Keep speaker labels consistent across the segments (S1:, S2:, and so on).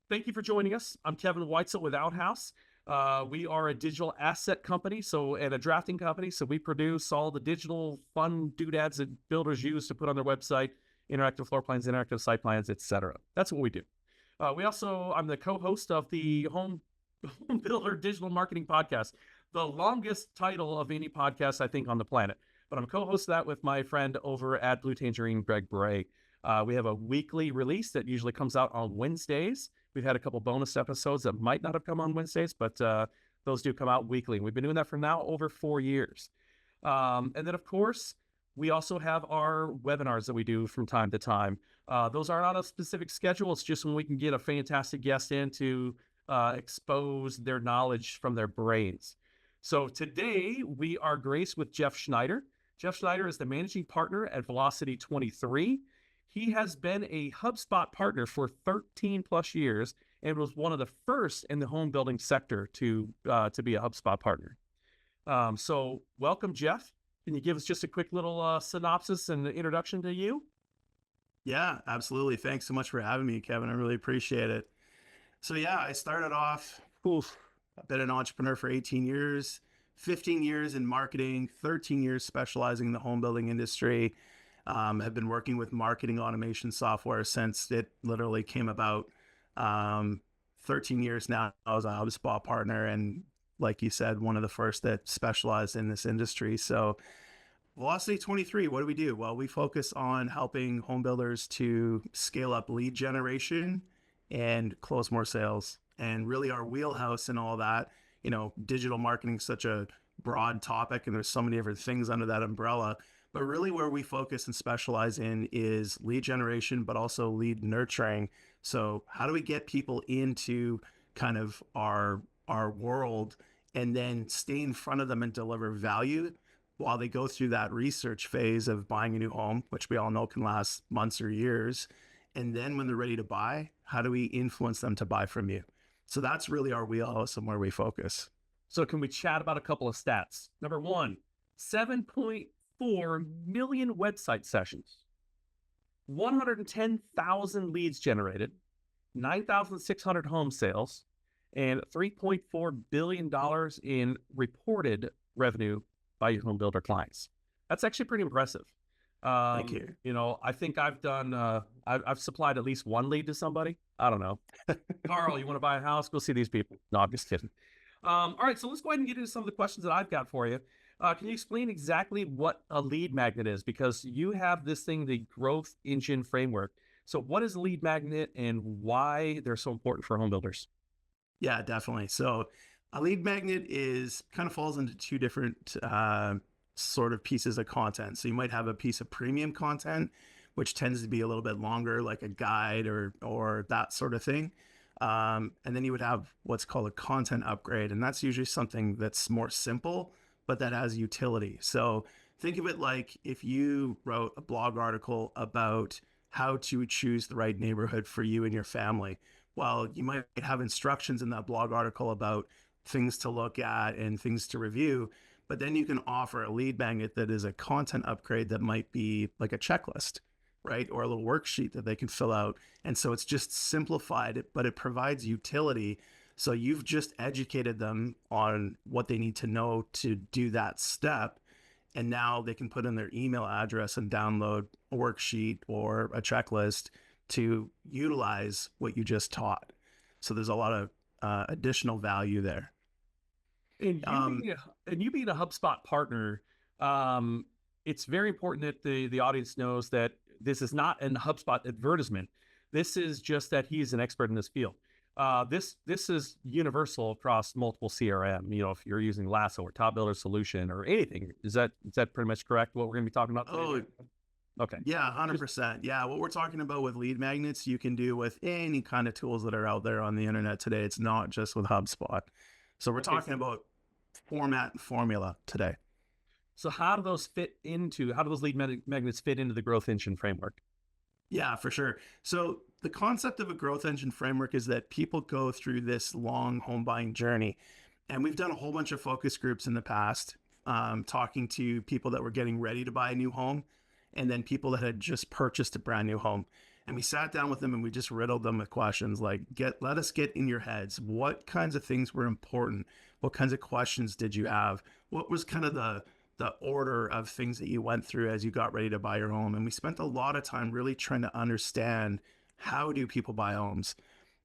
S1: Thank you for joining us. I'm Kevin Weitzel with Outhouse. We are a digital asset company, and a drafting company. So we produce all the digital fun doodads that builders use to put on their website, interactive floor plans, interactive site plans, etc. That's what we do. I'm the co-host of the Home Builder Digital Marketing Podcast, the longest title of any podcast, I think, on the planet. But I'm co-host of that with my friend over at Blue Tangerine, Greg Bray. We have a weekly release that usually comes out on Wednesdays. We've had a couple bonus episodes that might not have come on Wednesdays, but those do come out weekly. We've been doing that for now over 4 years. And then, of course, we also have our webinars that we do from time to time. Those aren't on a specific schedule. It's just when we can get a fantastic guest in to expose their knowledge from their brains. So today we are graced with Jeff Schneider. Jeff Schneider is the managing partner at Velocity 23. He has been a HubSpot partner for 13 plus years and was one of the first in the home building sector to be a HubSpot partner. So welcome, Jeff. Can you give us just a quick little synopsis and introduction to you?
S2: Yeah, absolutely. Thanks so much for having me, Kevin. I really appreciate it. So yeah, I started off, I've been an entrepreneur for 18 years, 15 years in marketing, 13 years specializing in the home building industry. Have been working with marketing automation software since it literally came about. 13 years now, I was a HubSpot partner, and like you said, one of the first that specialized in this industry. So Velocity 23, what do? Well, we focus on helping home builders to scale up lead generation and close more sales. And really our wheelhouse and all that, digital marketing is such a broad topic, and there's so many different things under that umbrella. But really where we focus and specialize in is lead generation, but also lead nurturing. So how do we get people into kind of our world and then stay in front of them and deliver value while they go through that research phase of buying a new home, which we all know can last months or years. And then when they're ready to buy, how do we influence them to buy from you? So that's really our wheelhouse and where we focus.
S1: So can we chat about a couple of stats? Number one, 7.4 million website sessions, 110,000 leads generated, 9,600 home sales, and $3.4 billion in reported revenue by your home builder clients. That's actually pretty impressive.
S2: Thank you.
S1: I think I've done, I've supplied at least one lead to somebody. I don't know. Carl, you want to buy a house? Go see these people. No, I'm just kidding. All right, so let's go ahead and get into some of the questions that I've got for you. Can you explain exactly what a lead magnet is? Because you have this thing, the growth engine framework. So what is a lead magnet and why they're so important for home builders?
S2: Yeah, definitely. So a lead magnet kind of falls into two different sort of pieces of content. So you might have a piece of premium content, which tends to be a little bit longer, like a guide or that sort of thing. And then you would have what's called a content upgrade. And that's usually something that's more simple, but that has utility. So think of it like if you wrote a blog article about how to choose the right neighborhood for you and your family. Well, you might have instructions in that blog article about things to look at and things to review, but then you can offer a lead magnet that is a content upgrade that might be like a checklist, right? Or a little worksheet that they can fill out. And so it's just simplified, but it provides utility. So you've just educated them on what they need to know to do that step. And now they can put in their email address and download a worksheet or a checklist to utilize what you just taught. So there's a lot of additional value there.
S1: And you being a HubSpot partner, it's very important that the audience knows that this is not an HubSpot advertisement. This is just that he's an expert in this field. This is universal across multiple CRM. If you're using Lasso or Top Builder Solution or anything, is that pretty much correct? What we're going to be talking about today? Okay.
S2: Yeah, 100%. Yeah, what we're talking about with lead magnets, you can do with any kind of tools that are out there on the internet today. It's not just with HubSpot. So we're talking about format and formula today.
S1: So how do those lead magnets fit into the growth engine framework?
S2: Yeah, for sure. So the concept of a growth engine framework is that people go through this long home buying journey. And we've done a whole bunch of focus groups in the past, talking to people that were getting ready to buy a new home and then people that had just purchased a brand new home. And we sat down with them and we just riddled them with questions like, let us get in your heads. What kinds of things were important? What kinds of questions did you have? What was kind of the order of things that you went through as you got ready to buy your home? And we spent a lot of time really trying to understand, how do people buy homes?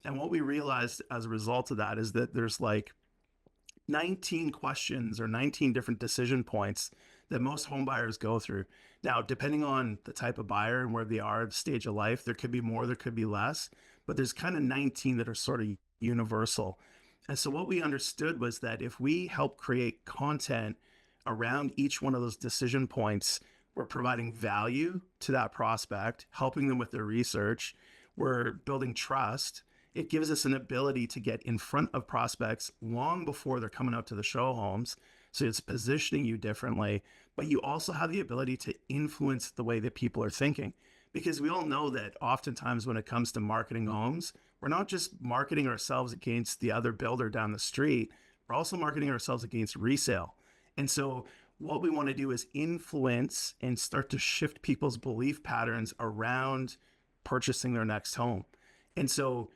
S2: And what we realized as a result of that is that there's like 19 questions or 19 different decision points that most home buyers go through. Now, depending on the type of buyer and where they are at the stage of life, there could be more, there could be less, but there's kind of 19 that are sort of universal. And so what we understood was that if we help create content around each one of those decision points, we're providing value to that prospect, helping them with their research, we're building trust. It gives us an ability to get in front of prospects long before they're coming out to the show homes. So it's positioning you differently, but you also have the ability to influence the way that people are thinking. Because we all know that oftentimes when it comes to marketing homes, we're not just marketing ourselves against the other builder down the street, we're also marketing ourselves against resale. And so what we want to do is influence and start to shift people's belief patterns around purchasing their next home. And so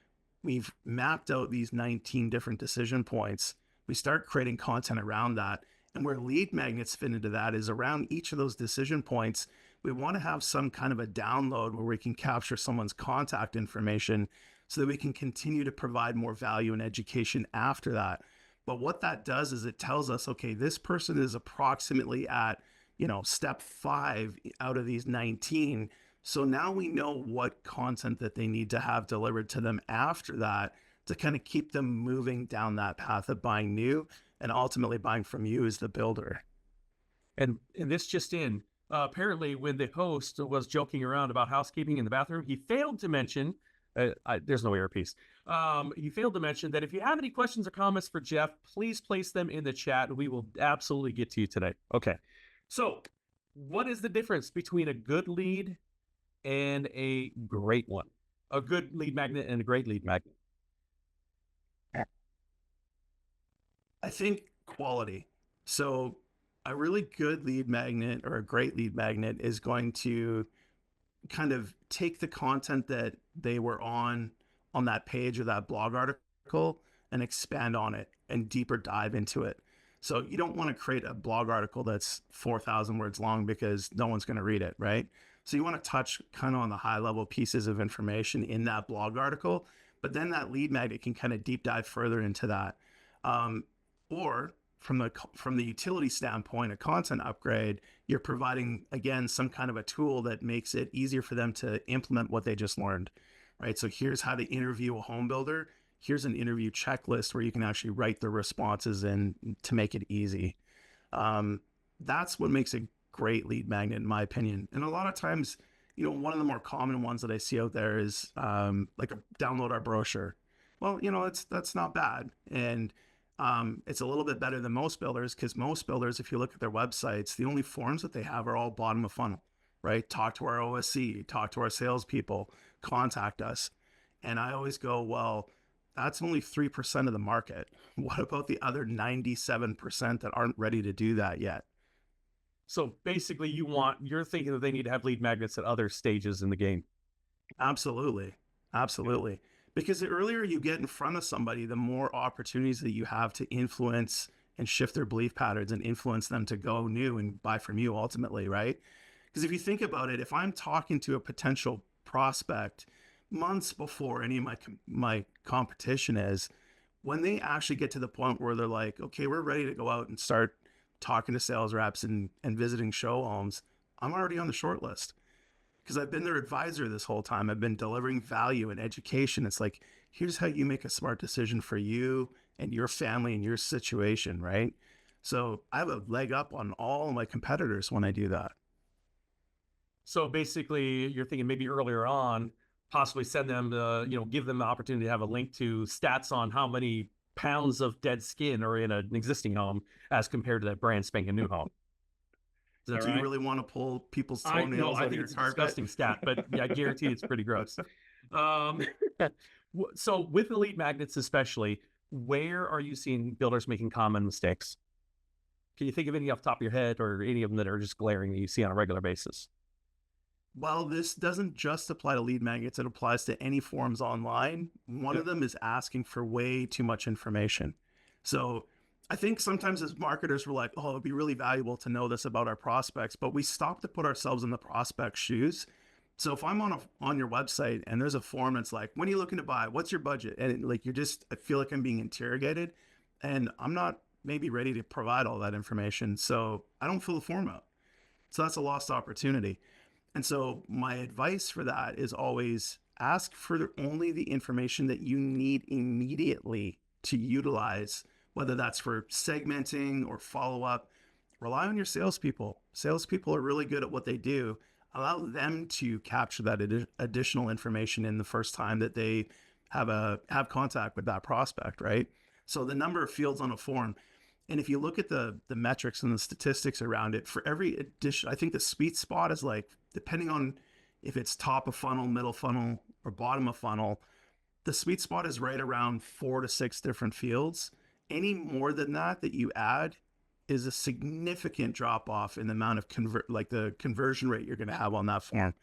S2: we've mapped out these 19 different decision points. We start creating content around that. And where lead magnets fit into that is around each of those decision points, we want to have some kind of a download where we can capture someone's contact information so that we can continue to provide more value and education after that. But what that does is it tells us, okay, this person is approximately at, step 5 out of these 19. So now we know what content that they need to have delivered to them after that to kind of keep them moving down that path of buying new and ultimately buying from you as the builder.
S1: And this just in, apparently when the host was joking around about housekeeping in the bathroom, he failed to mention, there's no earpiece. He failed to mention that if you have any questions or comments for Jeff, please place them in the chat. We will absolutely get to you today. Okay. So what is the difference between a good lead and a great one? A good lead magnet and a great lead magnet?
S2: I think quality. So a really good lead magnet or a great lead magnet is going to kind of take the content that they were on that page or that blog article and expand on it and deeper dive into it. So you don't want to create a blog article that's 4,000 words long because no one's going to read it, right? So you want to touch kind of on the high level pieces of information in that blog article, but then that lead magnet can kind of deep dive further into that. Or from the utility standpoint, a content upgrade, you're providing, again, some kind of a tool that makes it easier for them to implement what they just learned, right? So here's how to interview a home builder. Here's an interview checklist where you can actually write the responses in to make it easy. That's what makes a great lead magnet, in my opinion. And a lot of times, one of the more common ones that I see out there is like download our brochure. Well, that's not bad. And it's a little bit better than most builders because most builders, if you look at their websites, the only forms that they have are all bottom of funnel, right? Talk to our OSC, talk to our salespeople, contact us. And I always go, well, that's only 3% of the market. What about the other 97% that aren't ready to do that yet?
S1: So basically you're thinking that they need to have lead magnets at other stages in the game.
S2: Absolutely. Absolutely. Because the earlier you get in front of somebody, the more opportunities that you have to influence and shift their belief patterns and influence them to go new and buy from you ultimately, right? Because if you think about it, if I'm talking to a potential prospect months before any of my competition is, when they actually get to the point where they're like, okay, we're ready to go out and start talking to sales reps and visiting show homes, I'm already on the short list. Because I've been their advisor this whole time. I've been delivering value and education. It's like, here's how you make a smart decision for you and your family and your situation, right? So I have a leg up on all of my competitors when I do that.
S1: So basically you're thinking maybe earlier on, possibly send them, give them the opportunity to have a link to stats on how many pounds of dead skin are in an existing home as compared to that brand spanking new home.
S2: Do
S1: right?
S2: you really want to pull people's
S1: I
S2: toenails out of
S1: think
S2: your
S1: it's a
S2: carpet?
S1: disgusting stat, but I guarantee it's pretty gross. So with the lead magnets especially, where are you seeing builders making common mistakes? Can you think of any off the top of your head or any of them that are just glaring that you see on a regular basis?
S2: Well, this doesn't just apply to lead magnets, it applies to any forms online. One
S1: Yep.
S2: of them is asking for way too much information. So I think sometimes as marketers, we're like, oh, it'd be really valuable to know this about our prospects, but we stop to put ourselves in the prospect's shoes. So if I'm on your website and there's a form that's like, when are you looking to buy? What's your budget? And like, I feel like I'm being interrogated and I'm not maybe ready to provide all that information. So I don't fill the form out. So that's a lost opportunity. And so my advice for that is always ask for only the information that you need immediately to utilize, whether that's for segmenting or follow up. Rely on your salespeople. Salespeople are really good at what they do. Allow them to capture that additional information in the first time that they have contact with that prospect, right? So the number of fields on a form, and if you look at the metrics and the statistics around it, for every addition, I think the sweet spot is like, depending on if it's top of funnel, middle funnel, or bottom of funnel, the sweet spot is right around 4 to 6 different fields. Any more than that you add is a significant drop off in the amount of the conversion rate you're going to have on that form.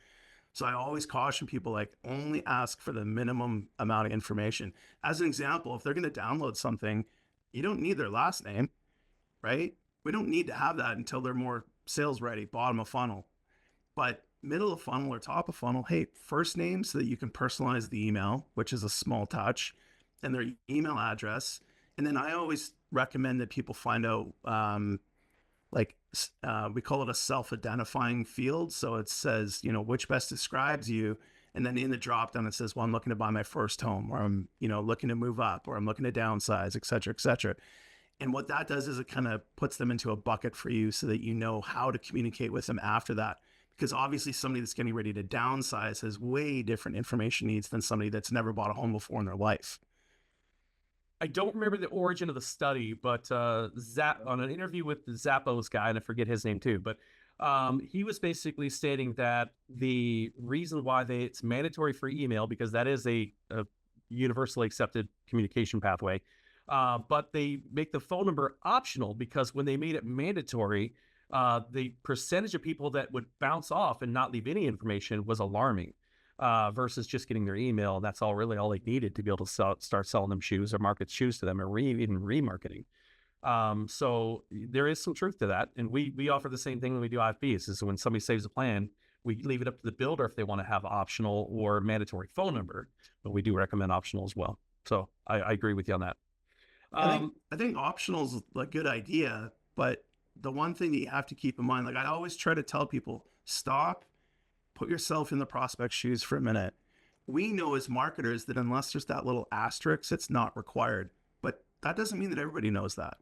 S2: So I always caution people, like, only ask for the minimum amount of information. As an example, if they're going to download something, you don't need their last name, right? We don't need to have that until they're more sales ready, bottom of funnel. But middle of funnel or top of funnel, hey, first name so that you can personalize the email, which is a small touch, and their email address. And then I always recommend that people find out, we call it a self-identifying field. So it says, which best describes you. And then in the drop down, it says, well, I'm looking to buy my first home, or I'm, looking to move up, or I'm looking to downsize, et cetera, et cetera. And what that does is it kind of puts them into a bucket for you so that you know how to communicate with them after that. Because obviously somebody that's getting ready to downsize has way different information needs than somebody that's never bought a home before in their life.
S1: I don't remember the origin of the study, but on an interview with the Zappos guy, and I forget his name too, but he was basically stating that the reason why it's mandatory for email, because that is a universally accepted communication pathway, but they make the phone number optional because when they made it mandatory, the percentage of people that would bounce off and not leave any information was alarming. Versus just getting their email. That's all they needed to be able to start selling them shoes or market shoes to them, or even remarketing. So there is some truth to that. And we offer the same thing when we do IFBs, is when somebody saves a plan, we leave it up to the builder if they want to have optional or mandatory phone number, but we do recommend optional as well. So I agree with you on that.
S2: I think optional is a good idea, but the one thing that you have to keep in mind, like I always try to tell people, stop, put yourself in the prospect's shoes for a minute. We know as marketers that unless there's that little asterisk, it's not required. But that doesn't mean that everybody knows that.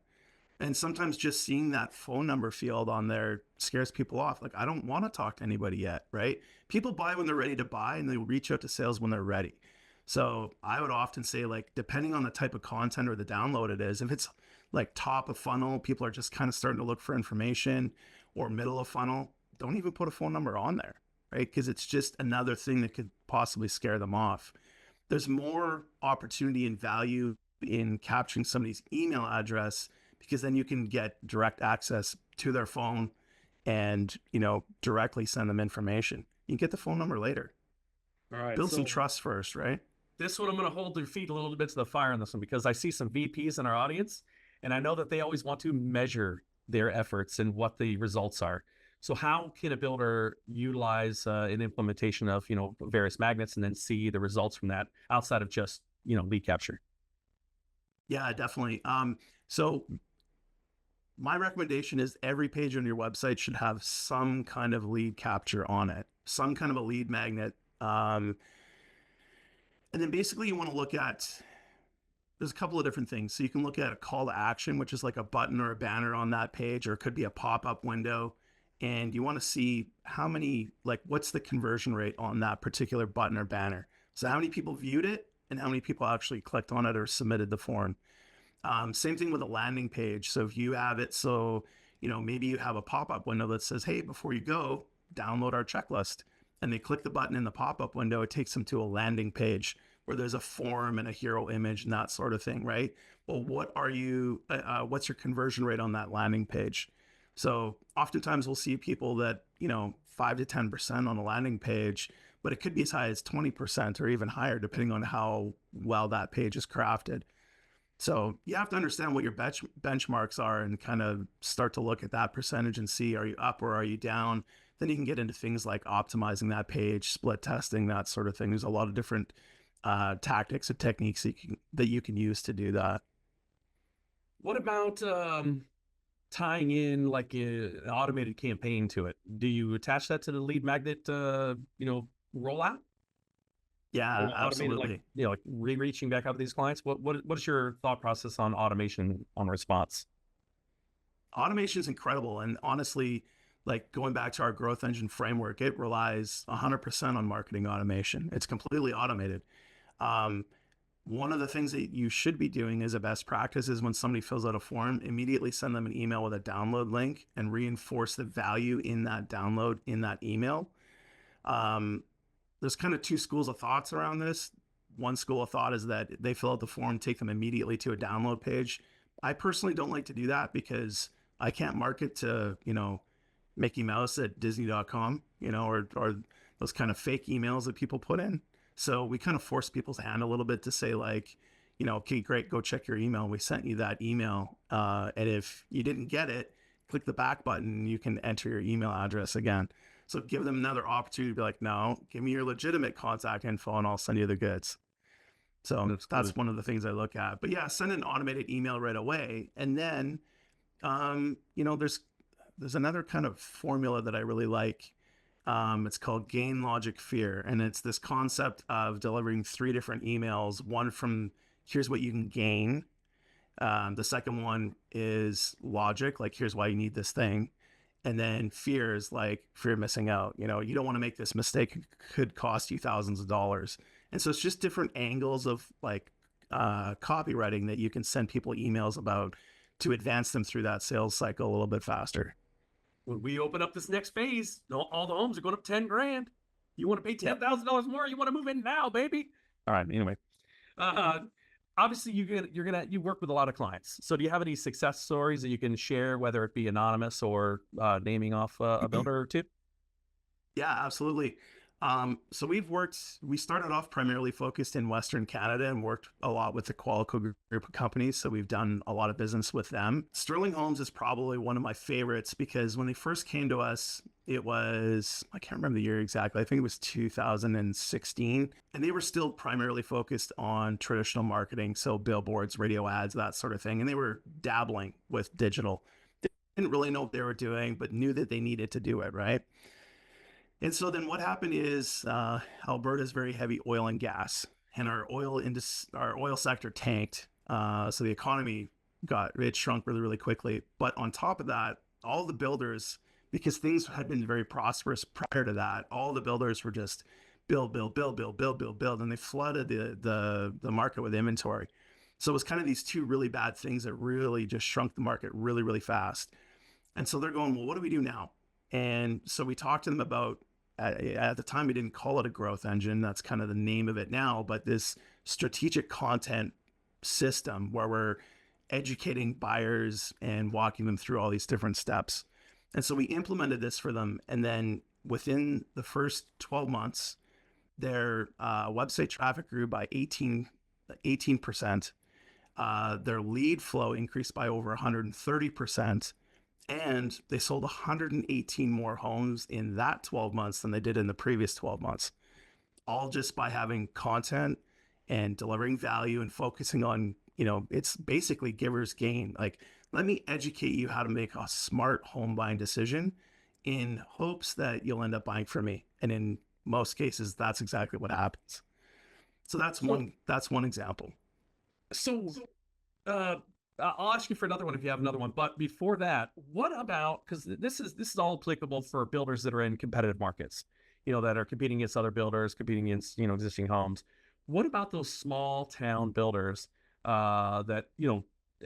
S2: And sometimes just seeing that phone number field on there scares people off. Like, I don't want to talk to anybody yet, right? People buy when they're ready to buy, and they reach out to sales when they're ready. So I would often say, like, depending on the type of content or the download it is, if it's like top of funnel, people are just kind of starting to look for information, or middle of funnel, don't even put a phone number on there, right? Because it's just another thing that could possibly scare them off. There's more opportunity and value in capturing somebody's email address, because then you can get direct access to their phone and, directly send them information. You can get the phone number later.
S1: All right.
S2: Build some trust first, right?
S1: This one, I'm going to hold their feet a little bit to the fire on this one, because I see some VPs in our audience, and I know that they always want to measure their efforts and what the results are. So how can a builder utilize an implementation of, various magnets and then see the results from that outside of just, lead capture?
S2: Yeah, definitely. So my recommendation is every page on your website should have some kind of lead capture on it, some kind of a lead magnet. And then basically you want to look at, there's a couple of different things. So you can look at a call to action, which is like a button or a banner on that page, or it could be a pop-up window. And you want to see how many, what's the conversion rate on that particular button or banner? So how many people viewed it and how many people actually clicked on it or submitted the form? Same thing with a landing page. So if you have it, maybe you have a pop-up window that says, hey, before you go, download our checklist. And they click the button in the pop-up window, it takes them to a landing page where there's a form and a hero image and that sort of thing, right? Well, what's your conversion rate on that landing page? So oftentimes we'll see people that, 5 to 10% on a landing page, but it could be as high as 20% or even higher, depending on how well that page is crafted. So you have to understand what your benchmarks are and kind of start to look at that percentage and see, are you up or are you down? Then you can get into things like optimizing that page, split testing, that sort of thing. There's a lot of different tactics and techniques that you can use to do that.
S1: What about tying in like an automated campaign to it? Do you attach that to the lead magnet, rollout?
S2: Yeah,
S1: Automated, like,
S2: absolutely.
S1: like reaching back out to these clients. What is your thought process on automation on response?
S2: Automation is incredible. And honestly, like going back to our growth engine framework, it relies 100% on marketing automation. It's completely automated. Um, One of the things that you should be doing as a best practice is when somebody fills out a form, immediately send them an email with a download link and reinforce the value in that download in that email. Um, there's kind of two schools of thoughts around this. One school of thought is that they fill out the form, take them immediately to a download page. I personally don't like to do that because I can't market to, Mickey Mouse at Disney.com, or those kind of fake emails that people put in. So we kind of force people's hand a little bit to say, like, okay, great, go check your email. We sent you that email. And if you didn't get it, click the back button and you can enter your email address again. So give them another opportunity to be like, no, give me your legitimate contact info and I'll send you the goods. So
S1: That's cool.
S2: that's one of the things I look at. But yeah, send an automated email right away. And then, there's another kind of formula that I really like. It's called gain, logic, fear. And it's this concept of delivering three different emails. One from here's what you can gain. The second one is logic, like here's why you need this thing. And then fear is like fear of missing out. You don't want to make this mistake. It could cost you thousands of dollars. And so it's just different angles of like copywriting that you can send people emails about to advance them through that sales cycle a little bit faster.
S1: When we open up this next phase, all the homes are going up 10 grand. You want to pay
S2: Yep.
S1: $10,000 more? You want to move in now, baby? All right. Anyway, uh, obviously you work with a lot of clients. So do you have any success stories that you can share, whether it be anonymous or naming off a builder or two?
S2: Yeah, absolutely. So we started off primarily focused in Western Canada and worked a lot with the Qualico group of companies. So we've done a lot of business with them. Sterling Homes is probably one of my favorites because when they first came to us, it was, I can't remember the year exactly. I think it was 2016. And they were still primarily focused on traditional marketing. So billboards, radio ads, that sort of thing. And they were dabbling with digital. They didn't really know what they were doing, but knew that they needed to do it, right? And so then what happened is Alberta is very heavy oil and gas, and our oil sector tanked. So the economy it shrunk really, really quickly. But on top of that, all the builders, because things had been very prosperous prior to that, all the builders were just build, build, build, build, build, build, build, and they flooded the market with inventory. So it was kind of these two really bad things that really just shrunk the market really, really fast. And so they're going, well, what do we do now? And so we talked to them about, at the time, we didn't call it a growth engine. That's kind of the name of it now, but this strategic content system where we're educating buyers and walking them through all these different steps. And so we implemented this for them. And then within the first 12 months, their website traffic grew by 18%. Their lead flow increased by over 130%. And they sold 118 more homes in that 12 months than they did in the previous 12 months, all just by having content and delivering value and focusing on, it's basically giver's gain. Like, let me educate you how to make a smart home buying decision in hopes that you'll end up buying from me. And in most cases, that's exactly what happens. So that's
S1: So,
S2: one example.
S1: so uh, I'll ask you for another one if you have another one. But before that, what about, because this is all applicable for builders that are in competitive markets, that are competing against other builders, competing against existing homes. What about those small town builders that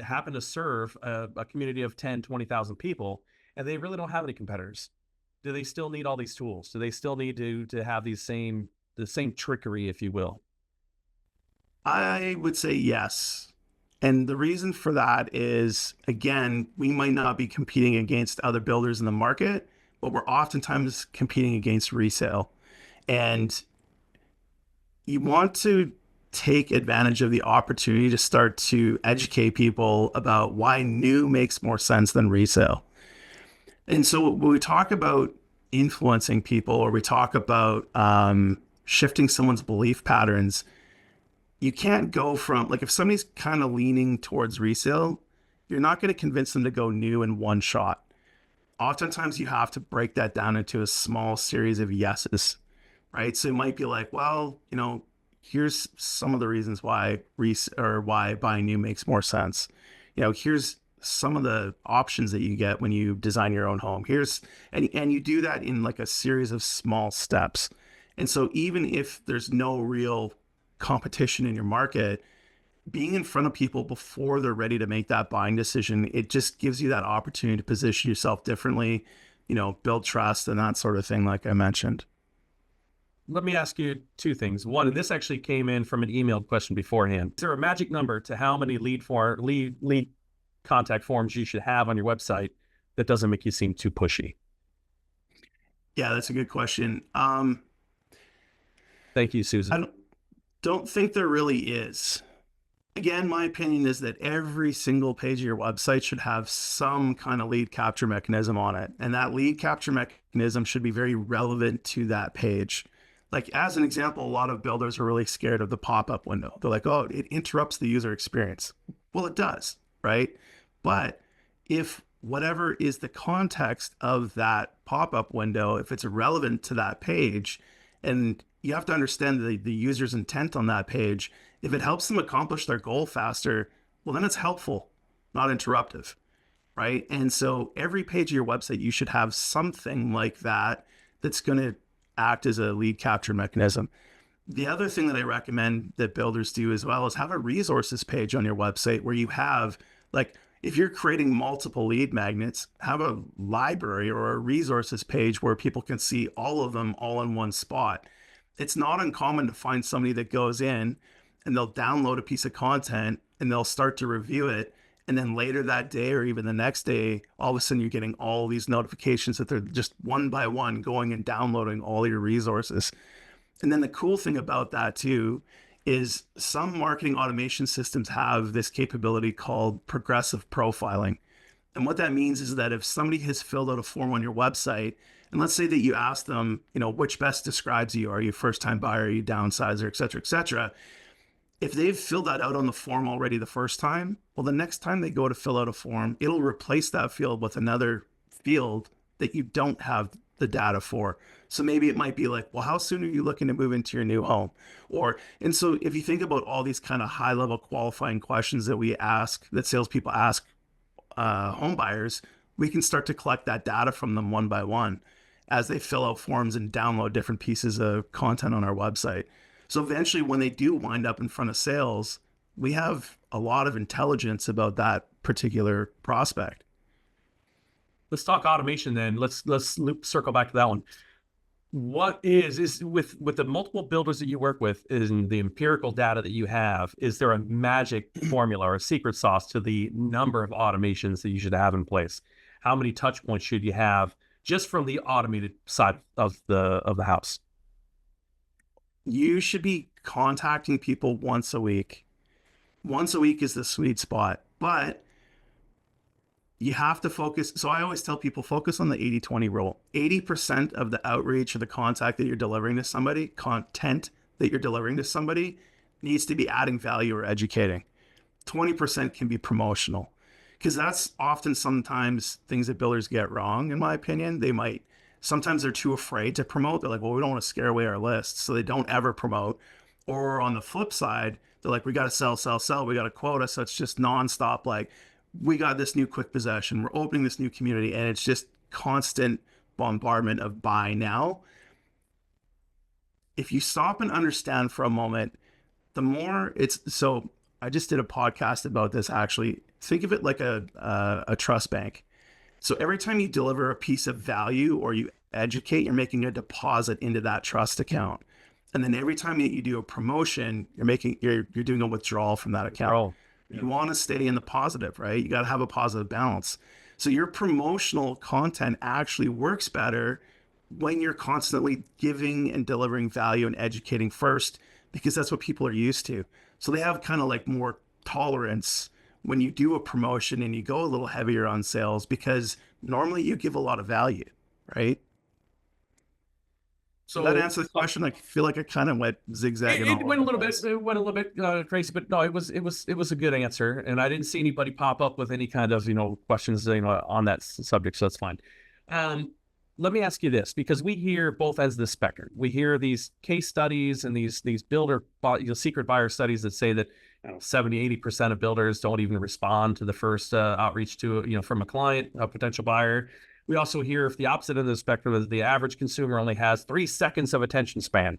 S1: happen to serve a community of 10, 20,000 people, and they really don't have any competitors? Do they still need all these tools? Do they still need to have the same trickery, if you will?
S2: I would say yes. And the reason for that is, again, we might not be competing against other builders in the market, but we're oftentimes competing against resale. And you want to take advantage of the opportunity to start to educate people about why new makes more sense than resale. And so when we talk about influencing people, or we talk about shifting someone's belief patterns, you can't go from, like, if somebody's kind of leaning towards resale, you're not going to convince them to go new in one shot. Oftentimes you have to break that down into a small series of yeses, right? So it might be like, well, here's some of the reasons why why buying new makes more sense. Here's some of the options that you get when you design your own home. And you do that in like a series of small steps. And so even if there's no real competition in your market, being in front of people before they're ready to make that buying decision, it just gives you that opportunity to position yourself differently, build trust and that sort of thing, like I mentioned.
S1: Let me ask you two things. One, and this actually came in from an emailed question beforehand. Is there a magic number to how many lead contact forms you should have on your website that doesn't make you seem too pushy?
S2: Yeah, that's a good question.
S1: Thank you, Susan.
S2: I don't think there really is. Again, my opinion is that every single page of your website should have some kind of lead capture mechanism on it. And that lead capture mechanism should be very relevant to that page. Like, as an example, a lot of builders are really scared of the pop-up window. They're like, oh, it interrupts the user experience. Well, it does, right? But if whatever is the context of that pop-up window, if it's relevant to that page, and you have to understand the user's intent on that page, if it helps them accomplish their goal faster, well, then it's helpful, not interruptive, right? And so every page of your website, you should have something like that that's going to act as a lead capture mechanism. The other thing that I recommend that builders do as well is have a resources page on your website where you have, like, if you're creating multiple lead magnets, have a library or a resources page where people can see all of them all in one spot. It's not uncommon to find somebody that goes in and they'll download a piece of content and they'll start to review it. And then later that day or even the next day, all of a sudden you're getting all these notifications that they're just one by one going and downloading all your resources. And then the cool thing about that too is some marketing automation systems have this capability called progressive profiling. And what that means is that if somebody has filled out a form on your website, and let's say that you ask them, which best describes you, are you a first-time buyer, are you downsizer, et cetera, if they've filled that out on the form already the first time, well, the next time they go to fill out a form, it'll replace that field with another field that you don't have the data for. So maybe it might be like, well, how soon are you looking to move into your new home? And so if you think about all these kind of high level qualifying questions that we ask, that salespeople ask home buyers, we can start to collect that data from them one by one as they fill out forms and download different pieces of content on our website. So eventually when they do wind up in front of sales, we have a lot of intelligence about that particular prospect.
S1: Let's talk automation then. Let's circle back to that one. What is with the multiple builders that you work with, is the empirical data that you have, is there a magic formula or a secret sauce to the number of automations that you should have in place? How many touch points should you have just from the automated side of the house?
S2: You should be contacting people once a week. Once a week is the sweet spot, but you have to focus. So I always tell people, focus on the 80-20 rule. 80% of the outreach or the content that you're delivering to somebody, needs to be adding value or educating. 20% can be promotional, because that's often sometimes things that builders get wrong, in my opinion. Sometimes they're too afraid to promote. They're like, well, we don't want to scare away our lists, so they don't ever promote. Or on the flip side, they're like, we got to sell, sell, sell. We got a quota. So it's just nonstop. Like, we got this new quick possession. We're opening this new community. And it's just constant bombardment of buy now. If you stop and understand for a moment, so I just did a podcast about this, actually. Think of it like a trust bank. So every time you deliver a piece of value or you educate, you're making a deposit into that trust account. And then every time that you do a promotion, you're doing a withdrawal from that account. You want to stay in the positive, right? You got to have a positive balance. So your promotional content actually works better when you're constantly giving and delivering value and educating first, because that's what people are used to. So they have kind of like more tolerance when you do a promotion and you go a little heavier on sales, because normally you give a lot of value, right? Does that
S1: So
S2: answer the question? I feel like I kind of went zigzagging all
S1: it
S2: over
S1: went a
S2: the
S1: little bit,
S2: place.
S1: crazy, but no, it was a good answer, and I didn't see anybody pop up with any kind of questions on that subject, so that's fine. Um, Let me ask you this, because we hear both ends of the spectrum. We hear these case studies and these secret buyer studies that say that 70-80% of builders don't even respond to the first outreach to from a client, a potential buyer. We also hear if the opposite end of the spectrum is the average consumer only has 3 seconds of attention span.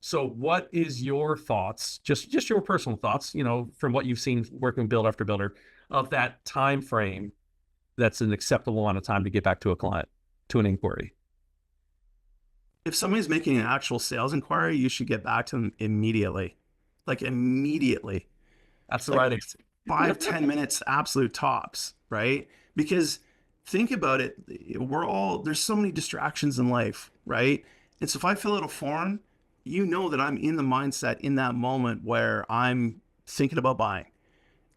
S1: So, what is your thoughts? Just your personal thoughts, from what you've seen working build after builder, of that time frame that's an acceptable amount of time to get back to a client, to an inquiry.
S2: If somebody's making an actual sales inquiry, you should get back to them immediately, like immediately,
S1: That's the
S2: like
S1: right answer.
S2: 5-10 minutes, absolute tops, right? Because think about it, there's so many distractions in life, right? And so if I fill out a form, you know that I'm in the mindset in that moment where I'm thinking about buying.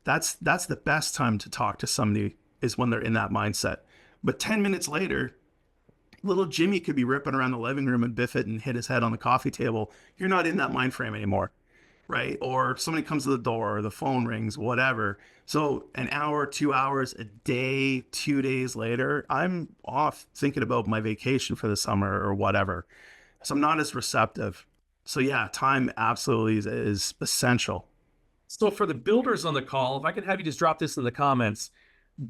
S2: That's the best time to talk to somebody, is when they're in that mindset. But 10 minutes later, little Jimmy could be ripping around the living room and biff it and hit his head on the coffee table. You're not in that mind frame anymore, right? Or somebody comes to the door, or the phone rings, whatever. So an hour, 2 hours, a day, 2 days later, I'm off thinking about my vacation for the summer or whatever. So I'm not as receptive. So yeah, time absolutely is essential.
S1: So, for the builders on the call, if I could have you just drop this in the comments,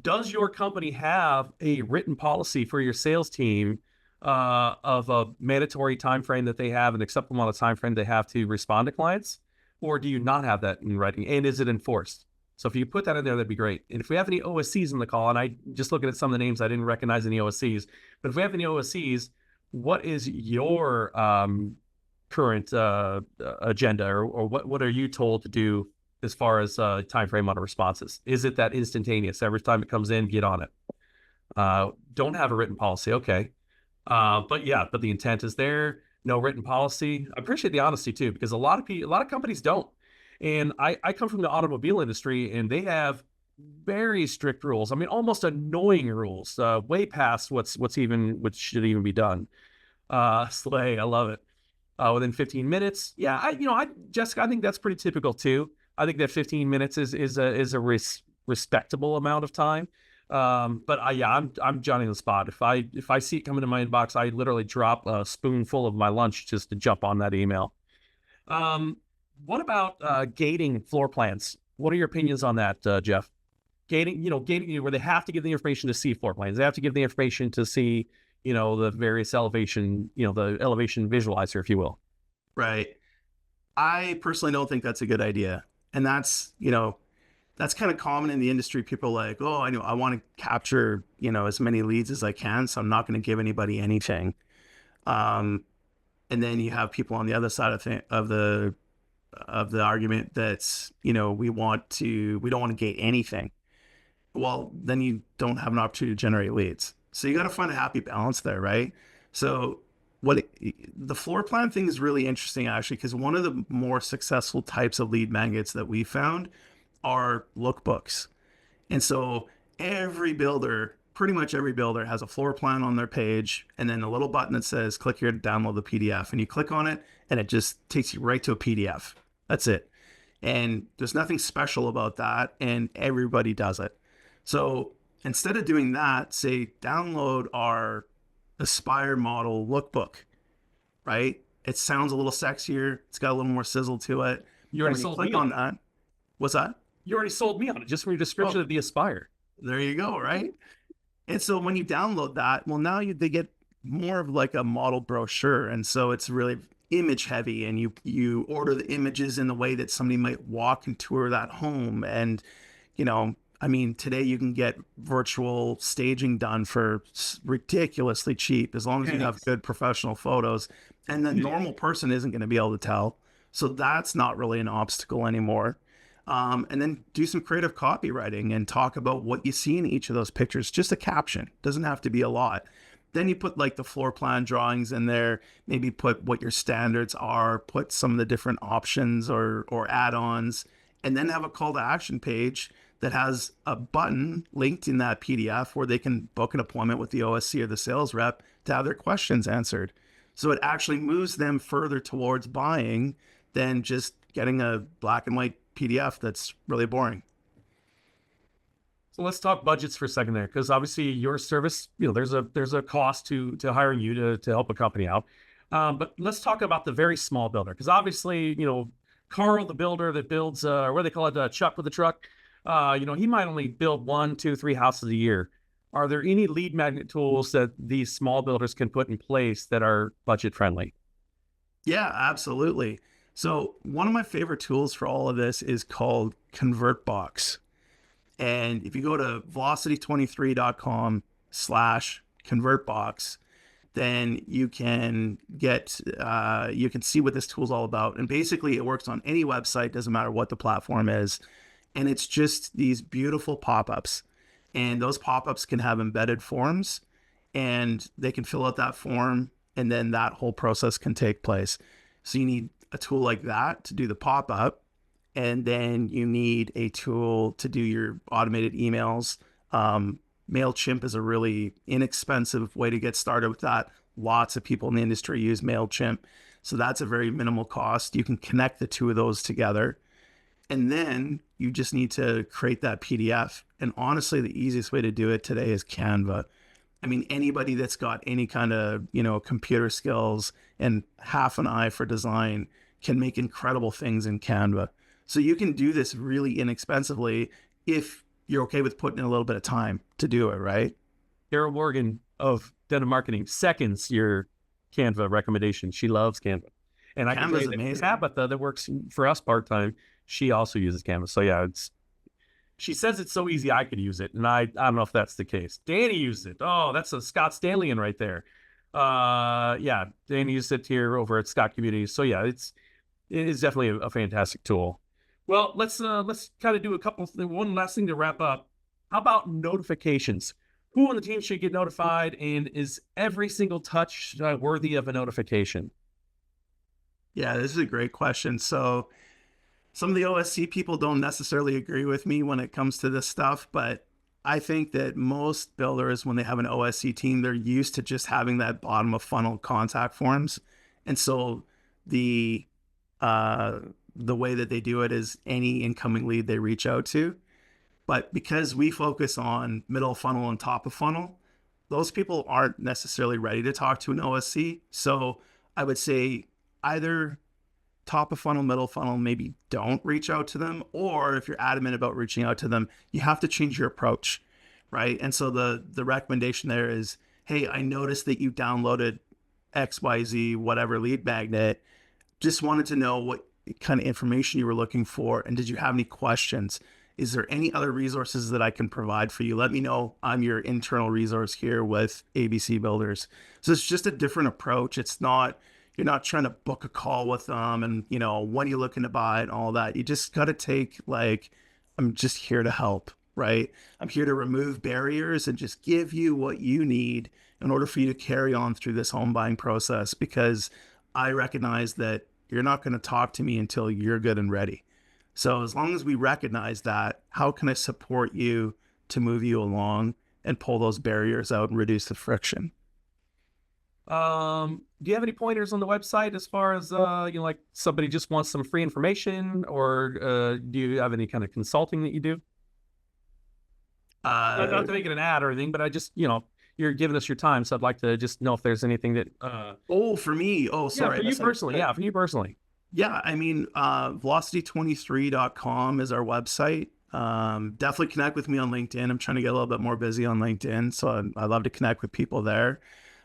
S1: does your company have a written policy for your sales team of a mandatory time frame that they have, an acceptable amount of time frame they have to respond to clients, or do you not have that in writing? And is it enforced? So if you put that in there, that'd be great. And if we have any OSCs in the call, and I just looking at some of the names, I didn't recognize any OSCs, but if we have any OSCs, what is your current agenda, or what are you told to do as far as time frame on responses? Is it that instantaneous? Every time it comes in, get on it. Don't have a written policy. Okay. But the intent is there. No written policy. I appreciate the honesty too, because a lot of companies don't. And I come from the automobile industry, and they have very strict rules. I mean, almost annoying rules, way past what should even be done. Slay, I love it. Within 15 minutes. Yeah, Jessica, I think that's pretty typical too. I think that 15 minutes is a respectable amount of time. But I'm Johnny on the spot. If I see it coming in my inbox, I literally drop a spoonful of my lunch just to jump on that email. What about gating floor plans? What are your opinions on that, Jeff? Gating where they have to give the information to see floor plans. They have to give the information to see, the various elevation, the elevation visualizer, if you will.
S2: Right. I personally don't think that's a good idea. And that's kind of common in the industry. People are like, oh, I know, I want to capture, as many leads as I can, so I'm not going to give anybody anything. And then you have people on the other side of the argument that's, we don't want to gate anything. Well, then you don't have an opportunity to generate leads. So you got to find a happy balance there, right? So the floor plan thing is really interesting, actually, because one of the more successful types of lead magnets that we found are lookbooks. And so pretty much every builder has a floor plan on their page, and then a little button that says click here to download the PDF, and you click on it and it just takes you right to a PDF. That's it. And there's nothing special about that, and everybody does it. So instead of doing that, say download our Aspire model lookbook, right? It sounds a little sexier. It's got a little more sizzle to it.
S1: You already sold me on
S2: that. What's that?
S1: You already sold me on it just from your description of the Aspire.
S2: There you go, right? And so when you download that, well, now they get more of like a model brochure. And so it's really image heavy, and you order the images in the way that somebody might walk and tour that home. And, today you can get virtual staging done for ridiculously cheap, as long as you have good professional photos. And the normal person isn't going to be able to tell. So that's not really an obstacle anymore. And then do some creative copywriting and talk about what you see in each of those pictures. Just a caption, doesn't have to be a lot. Then you put like the floor plan drawings in there, maybe put what your standards are, put some of the different options or add-ons, and then have a call to action page that has a button linked in that PDF where they can book an appointment with the OSC or the sales rep to have their questions answered. So it actually moves them further towards buying than just getting a black and white PDF that's really boring.
S1: So let's talk budgets for a second there, because obviously your service, there's a cost to hiring you to help a company out. But let's talk about the very small builder, because obviously, Carl, the builder that builds, what do they call it, Chuck with the truck, he might only build 1, 2, 3 houses a year. Are there any lead magnet tools that these small builders can put in place that are budget friendly?
S2: Yeah, absolutely. So one of my favorite tools for all of this is called ConvertBox. And if you go to velocity23.com/ConvertBox, then you can you can see what this tool is all about. And basically it works on any website, doesn't matter what the platform is. And it's just these beautiful pop-ups. And those pop-ups can have embedded forms, and they can fill out that form, and then that whole process can take place. So you need a tool like that to do the pop-up, and then you need a tool to do your automated emails. MailChimp is a really inexpensive way to get started with that. Lots of people in the industry use MailChimp. So that's a very minimal cost. You can connect the two of those together. And then you just need to create that PDF. And honestly, the easiest way to do it today is Canva. I mean, anybody that's got any kind of, computer skills and half an eye for design can make incredible things in Canva. So you can do this really inexpensively if you're okay with putting in a little bit of time to do it, right?
S1: Carol Morgan of Denim Marketing seconds your Canva recommendation. She loves Canva. And I can tell you that Tabitha, that works for us part-time, she also uses Canva. So yeah, she says it's so easy I could use it. And I don't know if that's the case. Danny used it. Oh, that's a Scott Stanleyan right there. Yeah, Danny used it here over at Scott Communities. So yeah, it is definitely a fantastic tool. Well, let's kind of do one last thing to wrap up. How about notifications? Who on the team should get notified, and is every single touch worthy of a notification?
S2: Yeah, this is a great question. So some of the OSC people don't necessarily agree with me when it comes to this stuff, but I think that most builders, when they have an OSC team, they're used to just having that bottom of funnel contact forms. And so the way that they do it is any incoming lead they reach out to. But because we focus on middle funnel and top of funnel, those people aren't necessarily ready to talk to an OSC. So I would say either top of funnel, middle funnel, maybe don't reach out to them. Or if you're adamant about reaching out to them, you have to change your approach, right? And so the recommendation there is, hey, I noticed that you downloaded XYZ, whatever lead magnet. Just wanted to know what kind of information you were looking for. And did you have any questions? Is there any other resources that I can provide for you? Let me know. I'm your internal resource here with ABC Builders. So it's just a different approach. You're not trying to book a call with them and, when are you looking to buy and all that. You just got to take I'm just here to help, right? I'm here to remove barriers and just give you what you need in order for you to carry on through this home buying process, because I recognize that you're not going to talk to me until you're good and ready. So as long as we recognize that, how can I support you to move you along and pull those barriers out and reduce the friction?
S1: Do you have any pointers on the website as far as, like somebody just wants some free information, or do you have any kind of consulting that you do? Not to make it an ad or anything, but I just, you're giving us your time. So I'd like to just know if there's anything that,
S2: for me. Oh, sorry.
S1: Yeah, for you personally. Yeah, for you personally.
S2: Yeah, I mean, velocity23.com is our website. Definitely connect with me on LinkedIn. I'm trying to get a little bit more busy on LinkedIn, so I love to connect with people there.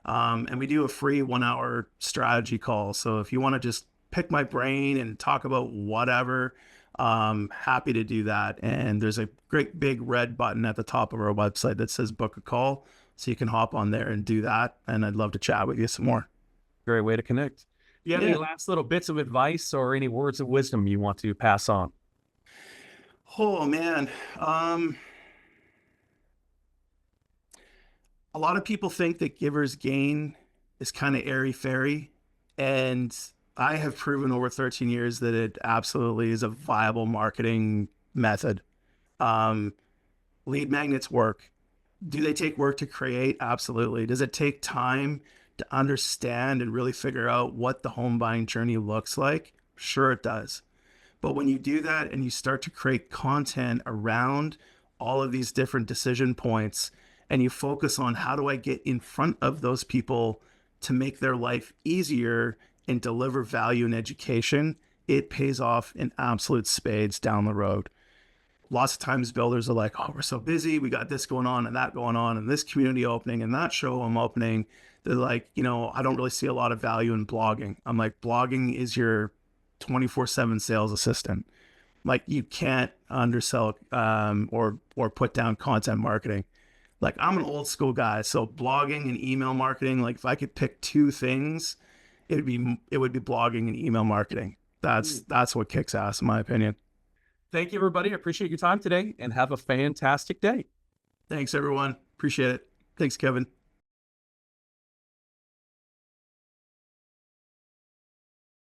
S2: And we do a free 1-hour strategy call. So if you want to just pick my brain and talk about whatever, happy to do that. And there's a great big red button at the top of our website that says book a call. So you can hop on there and do that. And I'd love to chat with you some more.
S1: Great way to connect. Do you have any last little bits of advice or any words of wisdom you want to pass on?
S2: Oh man. Um, a lot of people think that givers gain is kind of airy fairy. And I have proven over 13 years that it absolutely is a viable marketing method. Um, Lead magnets work. Do they take work to create? Absolutely. Does it take time to understand and really figure out what the home buying journey looks like? Sure, it does. But when you do that and you start to create content around all of these different decision points and you focus on how do I get in front of those people to make their life easier and deliver value and education, it pays off in absolute spades down the road. Lots of times builders are like, oh, we're so busy. We got this going on and that going on and this community opening and that showroom opening. They're like, I don't really see a lot of value in blogging. I'm like, blogging is your 24/7 sales assistant. Like you can't undersell or put down content marketing. Like I'm an old school guy, so blogging and email marketing. Like if I could pick two things, it would be blogging and email marketing. That's what kicks ass in my opinion.
S1: Thank you, everybody. I appreciate your time today and have a fantastic day.
S2: Thanks everyone. Appreciate it. Thanks, Kevin.